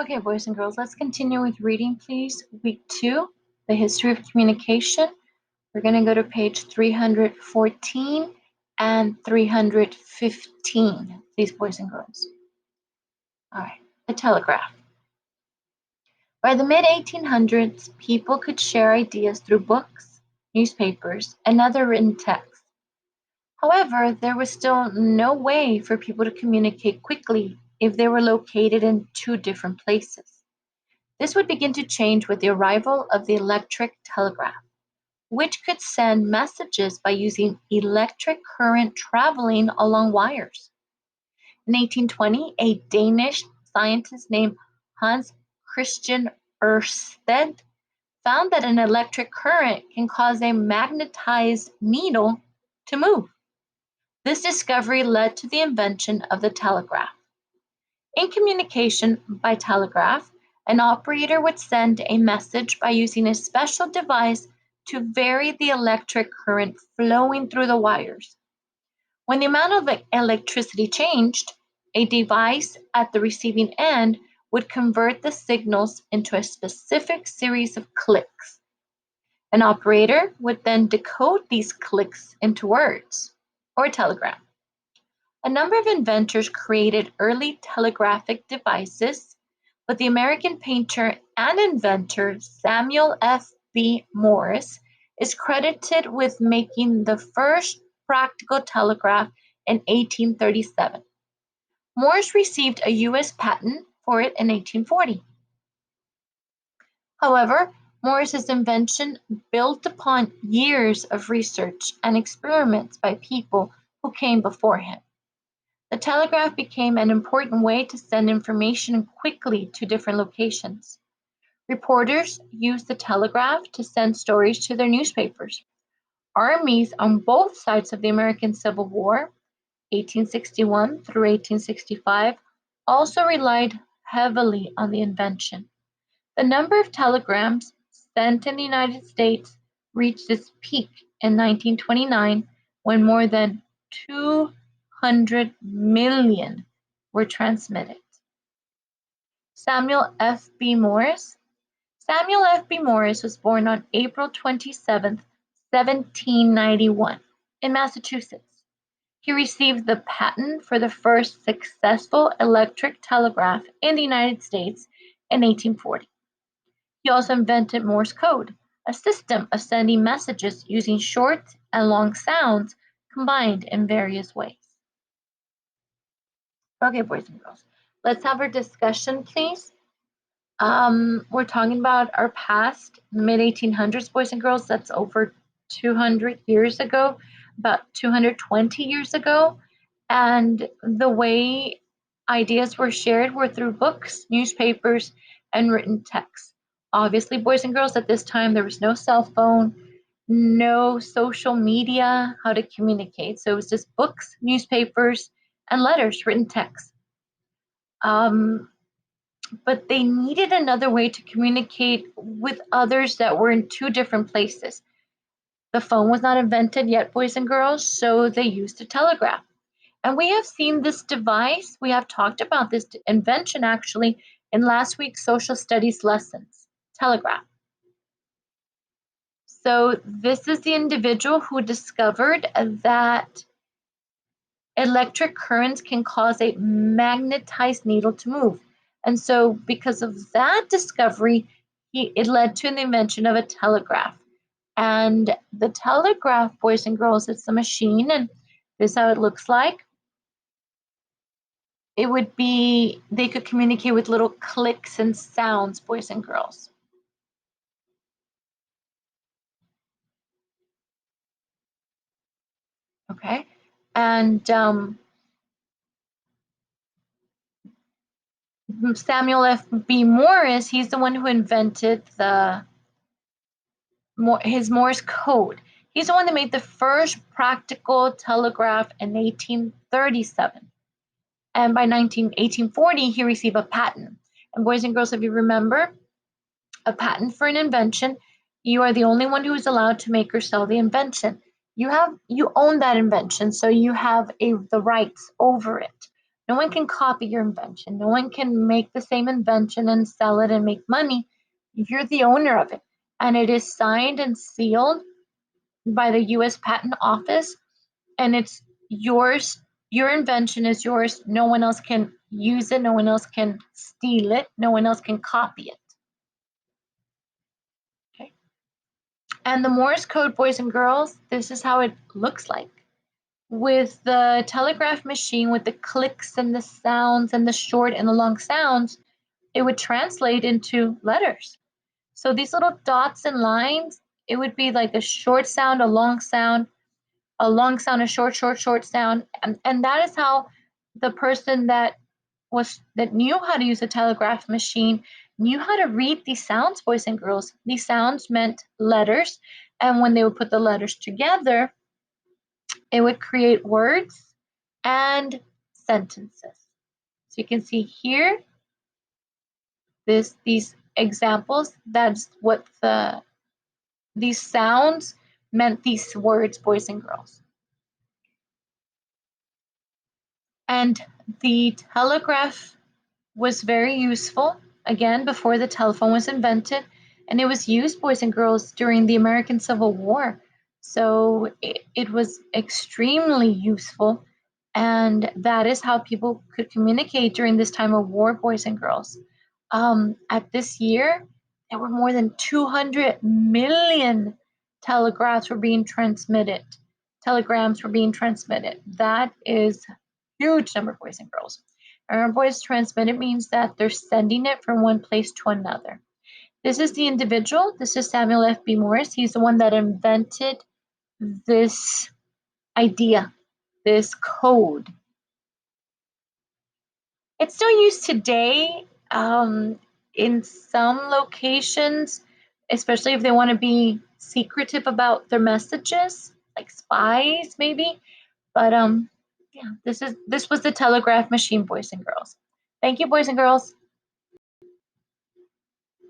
Okay, boys and girls, let's continue with reading, please. Week 2, the history of communication. We're going to go to page 314 and 315, please, boys and girls. All right, the telegraph. By the mid-1800s, people could share ideas through books, newspapers, and other written texts. However, there was still no way for people to communicate quickly if they were located in two different places. This would begin to change with the arrival of the electric telegraph, which could send messages by using electric current traveling along wires. In 1820, a Danish scientist named Hans Christian Ørsted found that an electric current can cause a magnetized needle to move. This discovery led to the invention of the telegraph. In communication by telegraph, an operator would send a message by using a special device to vary the electric current flowing through the wires. When the amount of electricity changed, a device at the receiving end would convert the signals into a specific series of clicks. An operator would then decode these clicks into words, or a telegram. A number of inventors created early telegraphic devices, but the American painter and inventor Samuel F. B. Morse is credited with making the first practical telegraph in 1837. Morse received a U.S. patent for it in 1840. However, Morse's invention built upon years of research and experiments by people who came before him. The telegraph became an important way to send information quickly to different locations. Reporters used the telegraph to send stories to their newspapers. Armies on both sides of the American Civil War, 1861 through 1865, also relied heavily on the invention. The number of telegrams sent in the United States reached its peak in 1929 when more than 200 million were transmitted. Samuel F. B. Morse. Samuel F. B. Morse was born on April 27, 1791, in Massachusetts. He received the patent for the first successful electric telegraph in the United States in 1840. He also invented Morse Code, a system of sending messages using short and long sounds combined in various ways. Okay, boys and girls, let's have our discussion, please. We're talking about our past, mid-1800s, boys and girls. That's over 200 years ago, about 220 years ago. And the way ideas were shared were through books, newspapers, and written text. Obviously, boys and girls, at this time, there was no cell phone, no social media, how to communicate. So it was just books, newspapers, and letters, written text. But they needed another way to communicate with others that were in two different places. The phone was not invented yet, boys and girls, so they used a telegraph. And we have seen this device, we have talked about this invention actually in last week's social studies lessons, telegraph. So this is the individual who discovered that electric currents can cause a magnetized needle to move. And so because of that discovery, it led to the invention of a telegraph. And the telegraph, boys and girls, it's a machine, and this is how it looks like. It would be, they could communicate with little clicks and sounds, boys and girls. Okay, and Samuel F. B. Morse, he's the one who invented his Morse code. He's the one that made the first practical telegraph in 1837. And by 1840, he received a patent. And boys and girls, if you remember, a patent for an invention, you are the only one who is allowed to make or sell the invention. You own that invention, so you have the rights over it. No one can copy your invention. No one can make the same invention and sell it and make money. You're the owner of it. And it is signed and sealed by the US Patent Office, and it's yours. Your invention is yours. No one else can use it. No one else can steal it. No one else can copy it. Okay. And the Morse code, boys and girls, this is how it looks like. With the telegraph machine, with the clicks and the sounds and the short and the long sounds, it would translate into letters. So these little dots and lines, it would be like a short sound, a long sound, a long sound, a short, short, short sound. And that is how the person that knew how to use a telegraph machine knew how to read these sounds, boys and girls. These sounds meant letters, and when they would put the letters together, it would create words and sentences. So you can see here, these examples, that's what these sounds meant, these words, boys and girls. And the telegraph was very useful, again, before the telephone was invented. And it was used, boys and girls, during the American Civil War. So it was extremely useful. And that is how people could communicate during this time of war, boys and girls. At this year, there were more than 200 million telegraphs were being transmitted. Telegrams were being transmitted. That is a huge number, boys and girls. And voice transmitted means that they're sending it from one place to another. This is the individual. This is Samuel F.B. Morse. He's the one that invented this idea, this code. It's still used today in some locations, especially if they want to be secretive about their messages, like spies maybe. But yeah, this was the telegraph machine, boys and girls. Thank you, boys and girls.